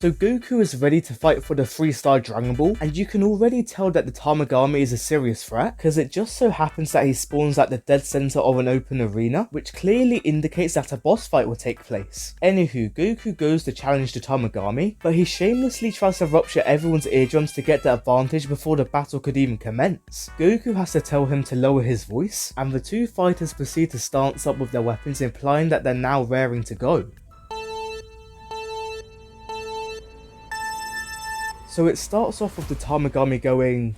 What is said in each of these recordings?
So Goku is ready to fight for the 3-star Dragon Ball, and you can already tell that the Tamagami is a serious threat, because it just so happens that he spawns at the dead center of an open arena, which clearly indicates that a boss fight will take place. Anywho, Goku goes to challenge the Tamagami, but he shamelessly tries to rupture everyone's eardrums to get the advantage before the battle could even commence. Goku has to tell him to lower his voice, and the two fighters proceed to stance up with their weapons, implying that they're now raring to go. So it starts off with the Tamagami going,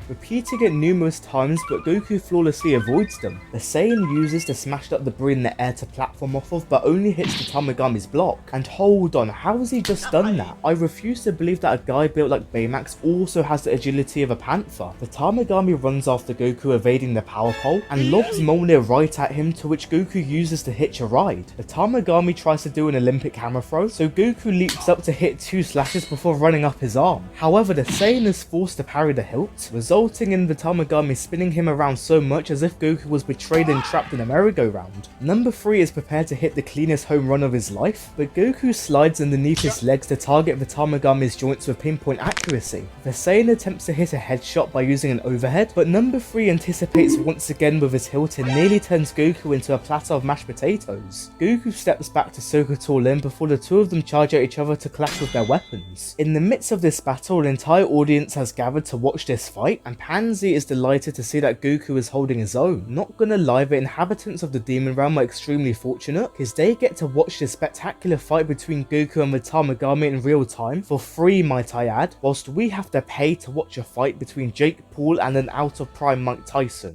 repeating it numerous times, but Goku flawlessly avoids them. The Saiyan uses the smashed up debris in the air to platform off of, but only hits the Tamagami's block. And hold on, how has he just done that? I refuse to believe that a guy built like Baymax also has the agility of a panther. The Tamagami runs after Goku, evading the power pole, and lobs Mjolnir right at him, to which Goku uses to hitch a ride. The Tamagami tries to do an Olympic hammer throw, so Goku leaps up to hit 2 slashes before running up his arm. However, the Saiyan is forced to parry the hilt, resulting in the Tamagami spinning him around so much as if Goku was betrayed and trapped in a merry-go-round. Number 3 is prepared to hit the cleanest home run of his life, but Goku slides underneath his legs to target the Tamagami's joints with pinpoint accuracy. The Saiyan attempts to hit a headshot by using an overhead, but number 3 anticipates once again with his hilt and nearly turns Goku into a platter of mashed potatoes. Goku steps back to soak it all in before the two of them charge at each other to clash with their weapons. In the midst of this battle, an entire audience has gathered to watch this fight, and Pansy is delighted to see that Goku is holding his own. Not gonna lie, the inhabitants of the Demon Realm are extremely fortunate, because they get to watch this spectacular fight between Goku and the Tamagami in real time, for free might I add, whilst we have to pay to watch a fight between Jake Paul and an out of prime Mike Tyson.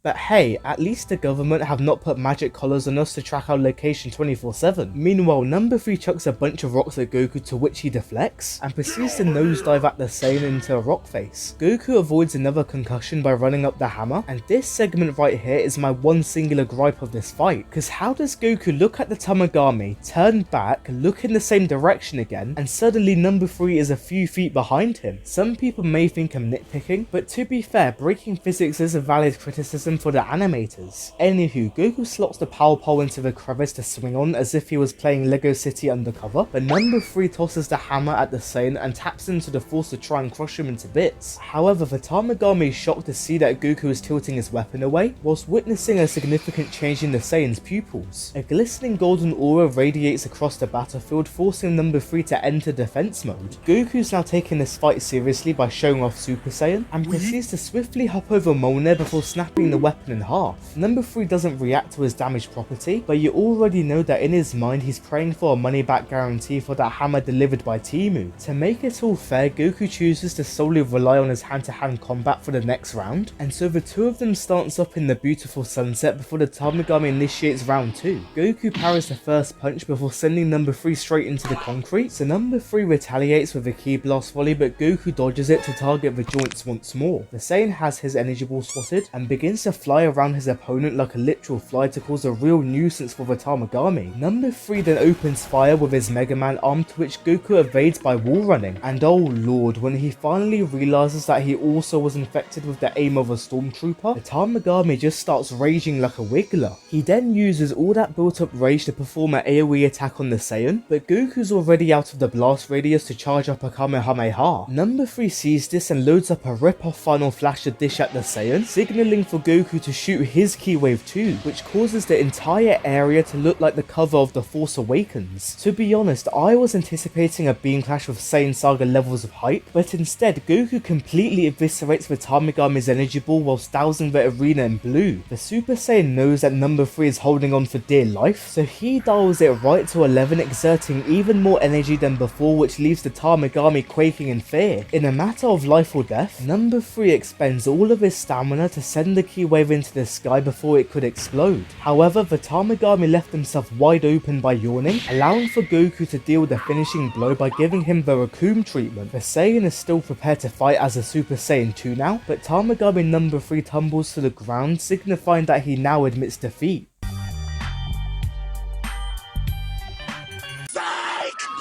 But hey, at least the government have not put magic collars on us to track our location 24/7. Meanwhile, number 3 chucks a bunch of rocks at Goku, to which he deflects, and proceeds to nosedive at the Saiyan into a rock face. Goku avoids another concussion by running up the hammer, and this segment right here is my one singular gripe of this fight, cause how does Goku look at the Tamagami, turn back, look in the same direction again, and suddenly number 3 is a few feet behind him? Some people may think I'm nitpicking, but to be fair, breaking physics is a valid criticism for the animators. Anywho, Goku slots the power pole into the crevice to swing on as if he was playing Lego City Undercover, but number 3 tosses the hammer at the Saiyan and taps into the force to try and crush him into bits. However, the Tamagami is shocked to see that Goku is tilting his weapon away, whilst witnessing a significant change in the Saiyan's pupils. A glistening golden aura radiates across the battlefield, forcing number 3 to enter defense mode. Goku's now taking this fight seriously by showing off Super Saiyan, and proceeds to swiftly hop over Mjolnir before snapping the weapon in half. Number 3 doesn't react to his damaged property, but you already know that in his mind he's praying for a money back guarantee for that hammer delivered by Temu. To make it all fair, Goku chooses to solely rely on his hand-to-hand combat for the next round, and so the two of them stance up in the beautiful sunset before the Tamagami initiates round 2. Goku parries the first punch before sending number 3 straight into the concrete, so number 3 retaliates with a ki blast volley, but Goku dodges it to target the joints once more. The Saiyan has his energy ball spotted and begins to fly around his opponent like a literal fly to cause a real nuisance for the Tamagami. Number 3 then opens fire with his Mega Man arm, to which Goku evades by wall running, and oh lord, when he finally realizes that he also was infected with the aim of a stormtrooper, the Tamagami just starts raging like a wiggler. He then uses all that built up rage to perform an AoE attack on the Saiyan, but Goku's already out of the blast radius to charge up a Kamehameha. Number 3 sees this and loads up a rip-off final flash to dish at the Saiyan, signaling for Goku to shoot his ki wave too, which causes the entire area to look like the cover of The Force Awakens. To be honest, I was anticipating a beam clash with Saiyan Saga levels of hype, but instead Goku completely eviscerates the Tamagami's energy ball whilst dousing the arena in blue. The Super Saiyan knows that number 3 is holding on for dear life, so he dials it right to 11, exerting even more energy than before, which leaves the Tamagami quaking in fear. In a matter of life or death, number 3 expends all of his stamina to send the ki wave into the sky before it could explode. However, the Tamagami left himself wide open by yawning, allowing for Goku to deal the finishing blow by giving him the Raccoon treatment. The Saiyan is still prepared to fight as a Super Saiyan 2 now, but Tamagami number 3 tumbles to the ground, signifying that he now admits defeat.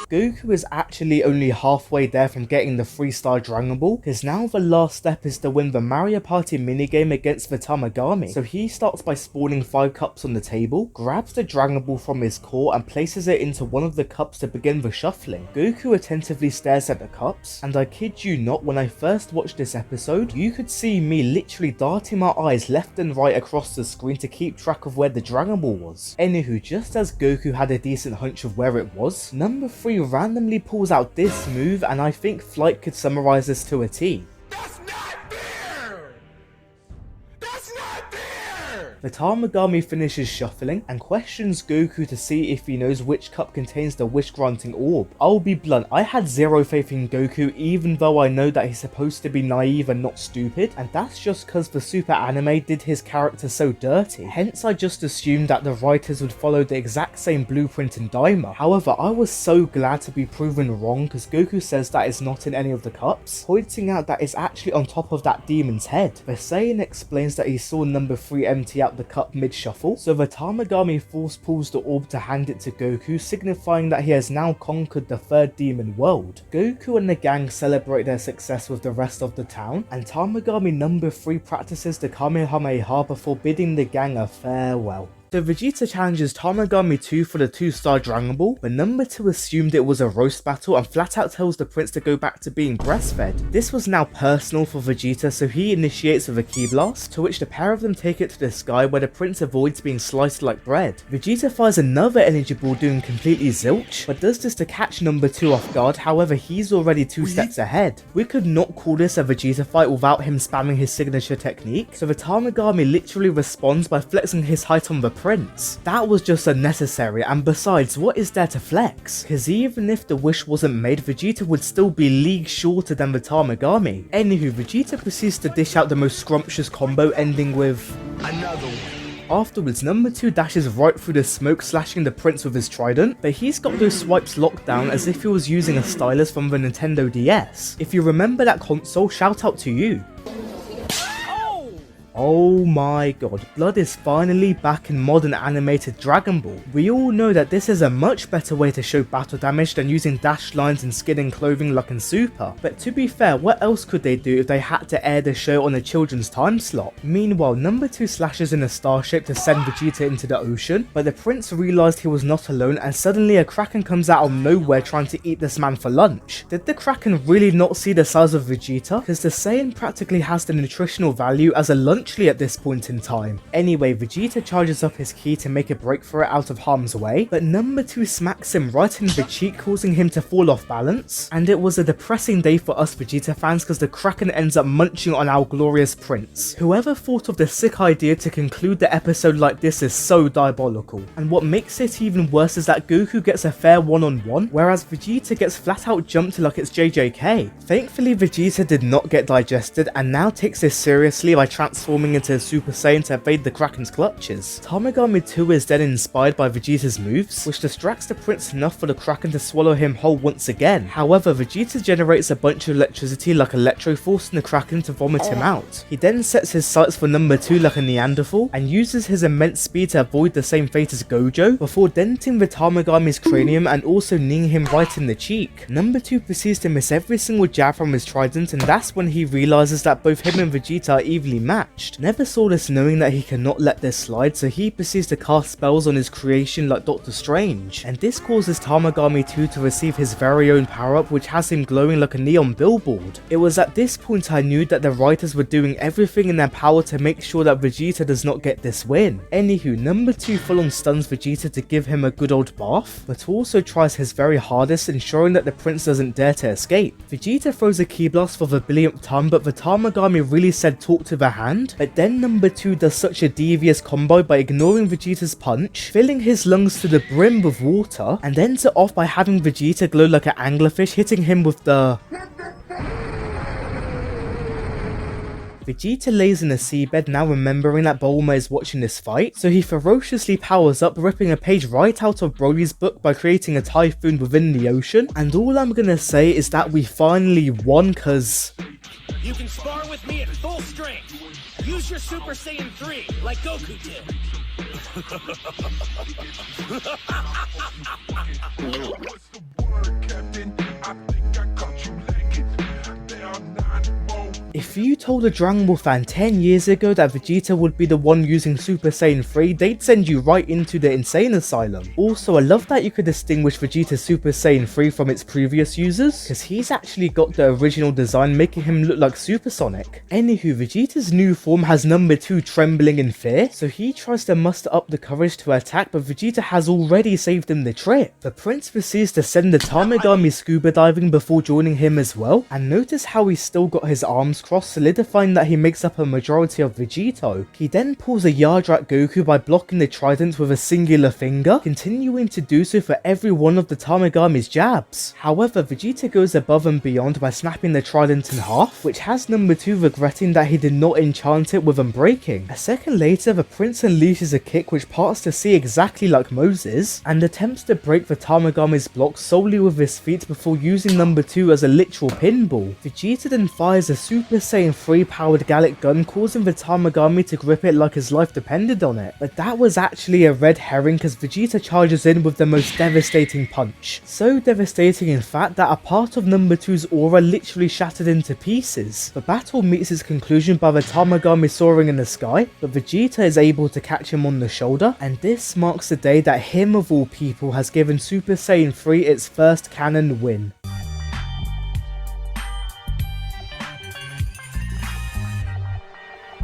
Goku is actually only halfway there from getting the 3-star Dragon Ball, because now the last step is to win the Mario Party minigame against the Tamagami. So he starts by spawning 5 cups on the table, grabs the Dragon Ball from his core and places it into one of the cups to begin the shuffling. Goku attentively stares at the cups, and I kid you not, when I first watched this episode, you could see me literally darting my eyes left and right across the screen to keep track of where the Dragon Ball was. Anywho, just as Goku had a decent hunch of where it was, number 3 randomly pulls out this move, and I think Flight could summarize this to a T. That's not fair! That's not fair! The Tamagami finishes shuffling and questions Goku to see if he knows which cup contains the wish-granting orb. I'll be blunt, I had zero faith in Goku, even though I know that he's supposed to be naive and not stupid, and that's just cause the super anime did his character so dirty. Hence I just assumed that the writers would follow the exact same blueprint in Daima. However, I was so glad to be proven wrong, cause Goku says that it's not in any of the cups, pointing out that it's actually on top of that demon's head. The Saiyan explains that he saw number 3 empty out the cup mid-shuffle, so the Tamagami force pulls the orb to hand it to Goku, signifying that he has now conquered the 3rd demon world. Goku and the gang celebrate their success with the rest of the town, and Tamagami number 3 practices the Kamehameha before bidding the gang a farewell. So Vegeta challenges Tamagami 2 for the 2-star Dragon Ball, but number 2 assumed it was a roast battle and flat out tells the prince to go back to being breastfed. This was now personal for Vegeta, so he initiates with a ki blast, to which the pair of them take it to the sky where the prince avoids being sliced like bread. Vegeta fires another energy ball doing completely zilch, but does this to catch number 2 off guard, however he's already 2 steps ahead. We could not call this a Vegeta fight without him spamming his signature technique, so the Tamagami literally responds by flexing his height on the prince. That was just unnecessary, and besides, what is there to flex? Cause even if the wish wasn't made, Vegeta would still be leagues shorter than the Tamagami. Anywho, Vegeta proceeds to dish out the most scrumptious combo, ending with Another one. Afterwards, number 2 dashes right through the smoke, slashing the prince with his trident, but he's got those swipes locked down as if he was using a stylus from the Nintendo DS. If you remember that console, shout out to you. Oh my god, blood is finally back in modern animated Dragon Ball. We all know that this is a much better way to show battle damage than using dash lines and skin and clothing like in Super. But to be fair, what else could they do if they had to air the show on a children's time slot? Meanwhile, number 2 slashes in a star shape to send Vegeta into the ocean, but the prince realised he was not alone and suddenly a Kraken comes out of nowhere trying to eat this man for lunch. Did the Kraken really not see the size of Vegeta? Because the Saiyan practically has the nutritional value as a lunchly at this point in time. Anyway, Vegeta charges up his ki to make a break for it out of harm's way, but number 2 smacks him right in the cheek, causing him to fall off balance, and it was a depressing day for us Vegeta fans because the Kraken ends up munching on our glorious prince. Whoever thought of the sick idea to conclude the episode like this is so diabolical, and what makes it even worse is that Goku gets a fair one-on-one, whereas Vegeta gets flat out jumped like it's JJK. Thankfully, Vegeta did not get digested and now takes this seriously by transforming into Super Saiyan to evade the Kraken's clutches. Tamagami 2 is then inspired by Vegeta's moves, which distracts the prince enough for the Kraken to swallow him whole once again. However, Vegeta generates a bunch of electricity like Electro, forcing the Kraken to vomit him out. He then sets his sights for number 2 like a Neanderthal, and uses his immense speed to avoid the same fate as Gojo, before denting the Tamagami's cranium and also kneeing him right in the cheek. Number 2 proceeds to miss every single jab from his trident, and that's when he realizes that both him and Vegeta are evenly matched. Never saw this knowing that he cannot let this slide, so he proceeds to cast spells on his creation like Doctor Strange, and this causes Tamagami 2 to receive his very own power-up, which has him glowing like a neon billboard. It was at this point I knew that the writers were doing everything in their power to make sure that Vegeta does not get this win. Anywho, number 2 full-on stuns Vegeta to give him a good old bath, but also tries his very hardest, ensuring that the prince doesn't dare to escape. Vegeta throws a ki blast for the billionth time, but the Tamagami really said talk to the hand, but then number 2 does such a devious combo by ignoring Vegeta's punch, filling his lungs to the brim with water, and ends it off by having Vegeta glow like an anglerfish, hitting him with the... Vegeta lays in a seabed, now remembering that Bulma is watching this fight, so he ferociously powers up, ripping a page right out of Broly's book by creating a typhoon within the ocean, and all I'm gonna say is that we finally won, cause... You can spar with me at full strength. Use your Super Saiyan 3 like Goku did. If you told a Dragon Ball fan 10 years ago that Vegeta would be the one using Super Saiyan 3, they'd send you right into the insane asylum. Also, I love that you could distinguish Vegeta's Super Saiyan 3 from its previous users, because he's actually got the original design making him look like Supersonic. Anywho, Vegeta's new form has number 2 trembling in fear, so he tries to muster up the courage to attack, but Vegeta has already saved him the trip. The prince proceeds to send the Tamagami scuba diving before joining him as well, and notice how he's still got his arms crossed, solidifying that he makes up a majority of Vegito. He then pulls a Yardra at Goku by blocking the trident with a singular finger, continuing to do so for every one of the Tamagami's jabs. However, Vegeta goes above and beyond by snapping the trident in half, which has number 2 regretting that he did not enchant it with unbreaking. A second later, the prince unleashes a kick which parts the sea exactly like Moses, and attempts to break the Tamagami's block solely with his feet before using number 2 as a literal pinball. Vegeta then fires a Super Saiyan 3 powered Gallic gun, causing the Tamagami to grip it like his life depended on it. But that was actually a red herring, because Vegeta charges in with the most devastating punch. So devastating in fact that a part of number 2's aura literally shattered into pieces. The battle meets its conclusion by the Tamagami soaring in the sky, but Vegeta is able to catch him on the shoulder, and this marks the day that him of all people has given Super Saiyan 3 its first canon win.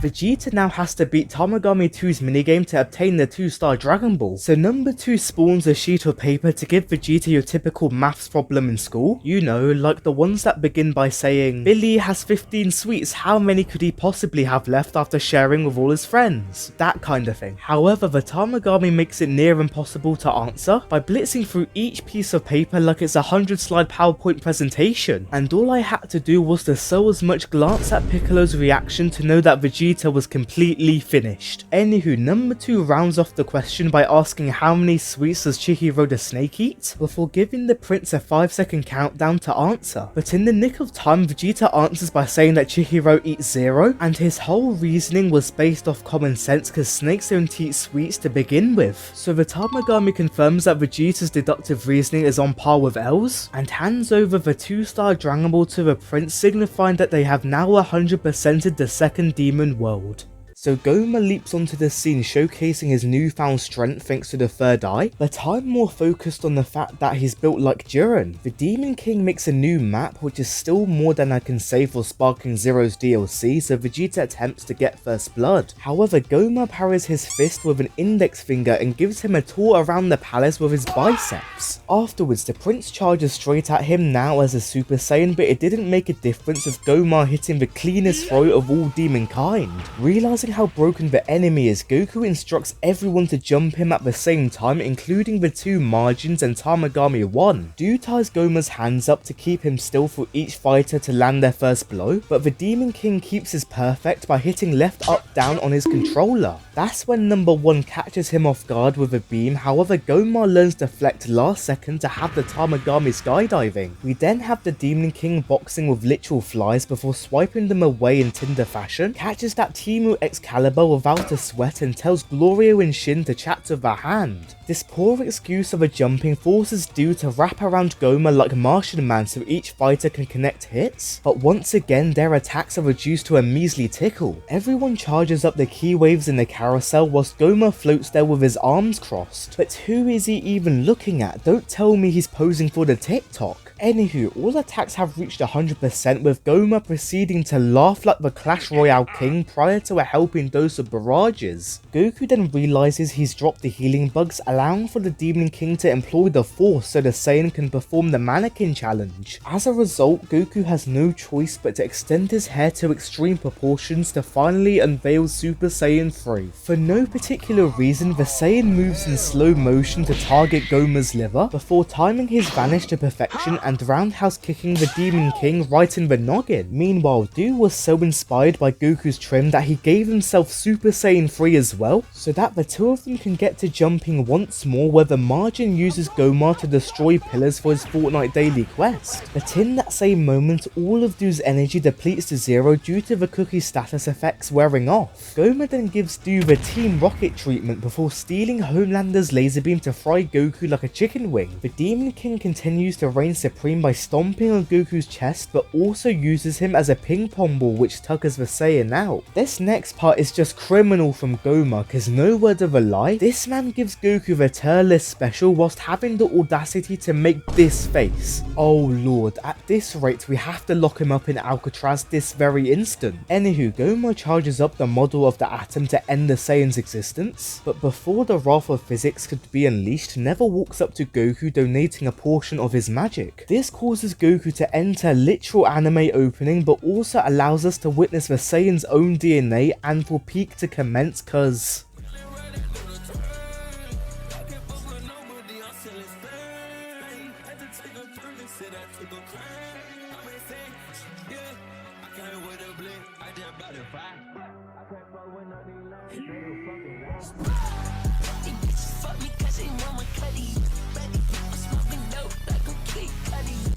Vegeta now has to beat Tamagami 2's minigame to obtain the 2-star Dragon Ball. So number 2 spawns a sheet of paper to give Vegeta your typical maths problem in school. You know, like the ones that begin by saying, Billy has 15 sweets, how many could he possibly have left after sharing with all his friends? That kind of thing. However, the Tamagami makes it near impossible to answer by blitzing through each piece of paper like it's a 100-slide PowerPoint presentation. And all I had to do was to so as much glance at Piccolo's reaction to know that Vegeta was completely finished. Anywho, number 2 rounds off the question by asking how many sweets does Chihiro the snake eat, before giving the prince a 5-second countdown to answer. But in the nick of time, Vegeta answers by saying that Chihiro eats 0, and his whole reasoning was based off common sense because snakes don't eat sweets to begin with. So the Tamagami confirms that Vegeta's deductive reasoning is on par with L's, and hands over the 2-star Dragon Ball to the prince, signifying that they have now 100%ed the second demon world. So Goma leaps onto the scene, showcasing his newfound strength thanks to the third eye, but I'm more focused on the fact that he's built like Jiren. The Demon King makes a new map, which is still more than I can say for Sparking Zero's DLC, so Vegeta attempts to get first blood. However, Goma parries his fist with an index finger and gives him a tour around the palace with his biceps. Afterwards, the prince charges straight at him now as a Super Saiyan, but it didn't make a difference with Goma hitting the cleanest throw of all demonkind. Realizing how broken the enemy is, Goku instructs everyone to jump him at the same time, including the 2 Margins and Tamagami 1. Do ties Goma's hands up to keep him still for each fighter to land their first blow, but the Demon King keeps his perfect by hitting left up down on his controller. That's when number 1 catches him off guard with a beam. However, Goma learns deflect last second to have the Tamagami skydiving. We then have the Demon King boxing with literal flies before swiping them away in Tinder fashion, catches that Timu Excalibur without a sweat and tells Glorio and Shin to chat to the hand. This poor excuse of a jumping forces Du to wrap around Goma like Martian Man so each fighter can connect hits, but once again their attacks are reduced to a measly tickle. Everyone charges up the key waves in the carousel whilst Goma floats there with his arms crossed. But who is he even looking at? Don't tell me he's posing for the TikTok. Anywho, all attacks have reached 100%, with Goma proceeding to laugh like the Clash Royale king prior to a helping dose of barrages. Goku then realizes he's dropped the healing bugs, allowing for the Demon King to employ the Force so the Saiyan can perform the mannequin challenge. As a result, Goku has no choice but to extend his hair to extreme proportions to finally unveil Super Saiyan 3. For no particular reason, the Saiyan moves in slow motion to target Goma's liver, before timing his vanish to perfection and roundhouse kicking the Demon King right in the noggin. Meanwhile, Du was so inspired by Goku's trim that he gave himself Super Saiyan 3 as well, so that the two of them can get to jumping once once more where the Margin uses Goma to destroy pillars for his Fortnite daily quest. But in that same moment, all of Doo's energy depletes to zero due to the cookie status effects wearing off. Goma then gives Doo the Team Rocket treatment before stealing Homelander's laser beam to fry Goku like a chicken wing. The Demon King continues to reign supreme by stomping on Goku's chest, but also uses him as a ping pong ball which tuckers the Saiyan out. This next part is just criminal from Goma, cause no word of a lie, this man gives Goku the tier list special whilst having the audacity to make this face. Oh lord, at this rate we have to lock him up in Alcatraz this very instant. Anywho, Goma charges up the model of the atom to end the Saiyan's existence, but before the wrath of physics could be unleashed, Never walks up to Goku donating a portion of his magic. This causes Goku to enter literal anime opening, but also allows us to witness the Saiyan's own DNA and for peak to commence cause...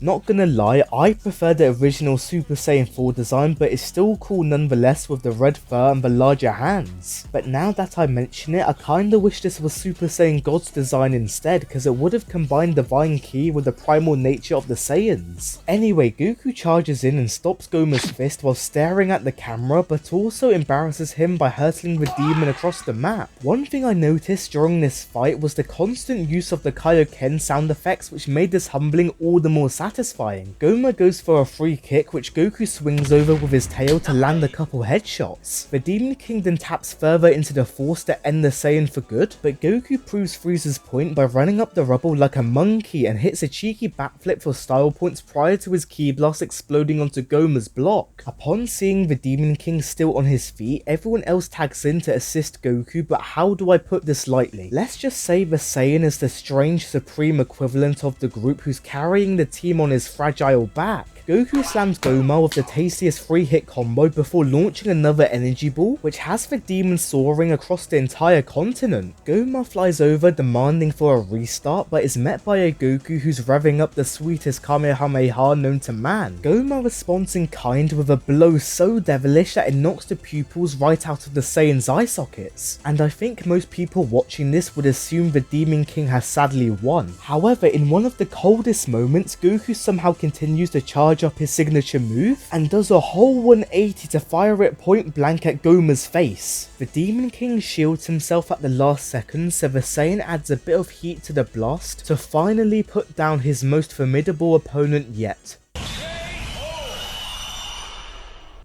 Not gonna lie, I prefer the original Super Saiyan 4 design, but it's still cool nonetheless with the red fur and the larger hands. But now that I mention it, I kinda wish this was Super Saiyan God's design instead, cause it would have combined Divine Ki with the primal nature of the Saiyans. Anyway, Goku charges in and stops Goma's fist while staring at the camera, but also embarrasses him by hurtling the demon across the map. One thing I noticed during this fight was the constant use of the Kaioken sound effects, which made this humbling all the more satisfying. Goma goes for a free kick which Goku swings over with his tail to land a couple headshots. The Demon King then taps further into the force to end the Saiyan for good, but Goku proves Frieza's point by running up the rubble like a monkey and hits a cheeky backflip for style points prior to his ki blast exploding onto Goma's block. Upon seeing the Demon King still on his feet, everyone else tags in to assist Goku, but how do I put this lightly? Let's just say the Saiyan is the strange supreme equivalent of the group who's carrying the team on his fragile back. Goku slams Goma with the tastiest free hit combo before launching another energy ball, which has the demon soaring across the entire continent. Goma flies over demanding for a restart, but is met by a Goku who's revving up the sweetest Kamehameha known to man. Goma responds in kind with a blow so devilish that it knocks the pupils right out of the Saiyan's eye sockets. And I think most people watching this would assume the Demon King has sadly won. However, in one of the coldest moments, Goku somehow continues to charge up his signature move and does a whole 180 to fire it point blank at Goma's face. The Demon King shields himself at the last second, so the Saiyan adds a bit of heat to the blast to finally put down his most formidable opponent yet.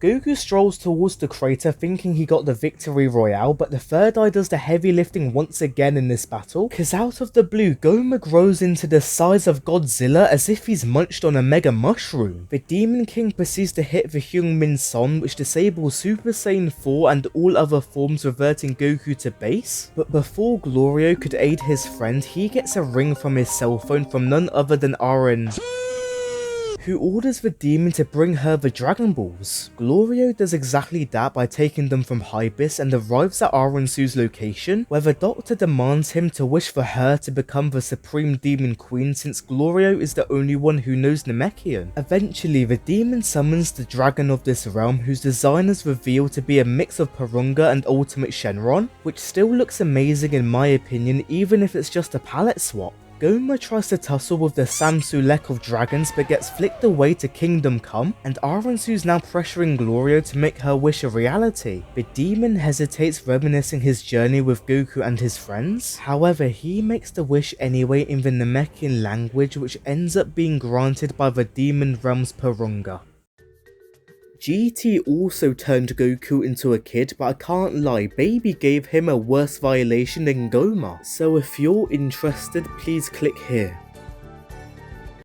Goku strolls towards the crater thinking he got the victory royale, but the third eye does the heavy lifting once again in this battle, cause out of the blue Goma grows into the size of Godzilla as if he's munched on a mega mushroom. The Demon King proceeds to hit the Hyungmin Son, which disables Super Saiyan 4 and all other forms, reverting Goku to base. But before Glorio could aid his friend, he gets a ring from his cell phone from none other than Aaron, who orders the demon to bring her the Dragon Balls. Glorio does exactly that by taking them from Hybis and arrives at Aransu's location, where the doctor demands him to wish for her to become the Supreme Demon Queen, since Glorio is the only one who knows Namekian. Eventually, the demon summons the dragon of this realm, whose design is revealed to be a mix of Porunga and Ultimate Shenron, which still looks amazing in my opinion, even if it's just a palette swap. Goma tries to tussle with the Samsulek of dragons but gets flicked away to Kingdom Come, and Aransu's now pressuring Glorio to make her wish a reality. The demon hesitates, reminiscing his journey with Goku and his friends. However, he makes the wish anyway in the Namekian language, which ends up being granted by the demon realm's Porunga. GT also turned Goku into a kid, but I can't lie, Baby gave him a worse violation than Goma. So if you're interested, please click here.